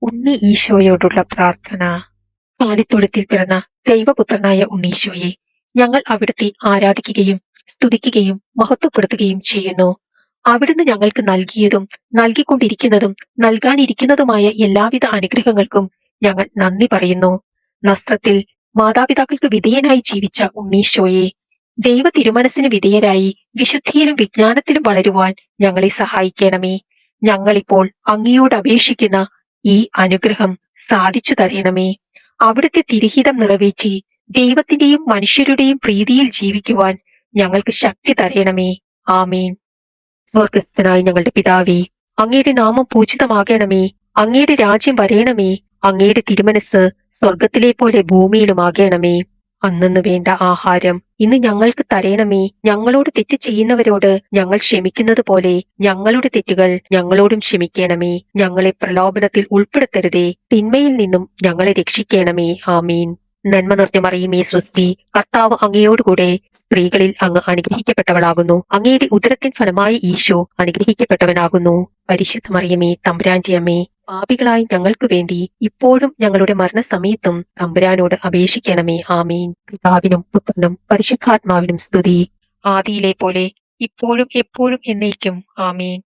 ഉണ്ണി ഈശോയോടുള്ള പ്രാർത്ഥന. കാലിത്തൊഴുത്തിൽ പിറന്ന ദൈവപുത്രനായ ഉണ്ണീശോയെ ഞങ്ങൾ അവിടുത്തെ ആരാധിക്കുകയും സ്തുതിക്കുകയും മഹത്വപ്പെടുത്തുകയും ചെയ്യുന്നു. അവിടുന്ന് ഞങ്ങൾക്ക് നൽകിയതും നൽകിക്കൊണ്ടിരിക്കുന്നതും നൽകാനിരിക്കുന്നതുമായ എല്ലാവിധ അനുഗ്രഹങ്ങൾക്കും ഞങ്ങൾ നന്ദി പറയുന്നു. നസ്രത്തിൽ മാതാപിതാക്കൾക്ക് വിധേയനായി ജീവിച്ച ഉണ്ണീശോയെ, ദൈവ തിരുമനസ്സിന് വിധേയരായി വിശുദ്ധിയിലും വിജ്ഞാനത്തിലും വളരുവാൻ ഞങ്ങളെ സഹായിക്കണമേ. ഞങ്ങളിപ്പോൾ അങ്ങയോട് അപേക്ഷിക്കുന്ന ഈ അനുഗ്രഹം സാധിച്ചു തരണമേ. അവിടുത്തെ തിരുഹിതം നിറവേറ്റി ദൈവത്തിന്റെയും മനുഷ്യരുടെയും പ്രീതിയിൽ ജീവിക്കുവാൻ ഞങ്ങൾക്ക് ശക്തി തരണമേ. ആമേൻ. സ്വർഗസ്ഥനായ ഞങ്ങളുടെ പിതാവേ, അങ്ങയുടെ നാമം പൂജിതമാകണമേ. അങ്ങയുടെ രാജ്യം വരേണമേ. അങ്ങയുടെ തിരുമനസ് സ്വർഗത്തിലെ പോലെ ഭൂമിയിലുമാകണമേ. അന്നന്ന് വേണ്ട ആഹാരം ഇന്ന് ഞങ്ങൾക്ക് തരേണമേ. ഞങ്ങളോട് തെറ്റ് ചെയ്യുന്നവരോട് ഞങ്ങൾ ക്ഷമിക്കുന്നത് പോലെ ഞങ്ങളുടെ തെറ്റുകൾ ഞങ്ങളോടും ക്ഷമിക്കണമേ. ഞങ്ങളെ പ്രലോഭനത്തിൽ ഉൾപ്പെടുത്തരുതേ, തിന്മയിൽ നിന്നും ഞങ്ങളെ രക്ഷിക്കണമേ. ആമീൻ. നന്മ നിറഞ്ഞ മറിയമേ സ്വസ്തി, കർത്താവ് അങ്ങയോടുകൂടെ സ്ത്രീകളിൽ അങ്ങ് അനുഗ്രഹിക്കപ്പെട്ടവളാകുന്നു. അങ്ങയുടെ ഉദരത്തിൻ ഫലമായ ഈശോ അനുഗ്രഹിക്കപ്പെട്ടവനാകുന്നു. പരിശുദ്ധ മറിയമേ തമ്പുരാന്റെ അമ്മേ, പാപികളായി ഞങ്ങൾക്ക് വേണ്ടി ഇപ്പോഴും ഞങ്ങളുടെ മരണസമയത്തും തമ്പുരാനോട് അപേക്ഷിക്കണമേ. ആമീൻ. പിതാവിനും പുത്രനും പരിശുദ്ധാത്മാവിനും സ്തുതി, ആദിയിലെ പോലെ ഇപ്പോഴും എപ്പോഴും എന്നേക്കും. ആമീൻ.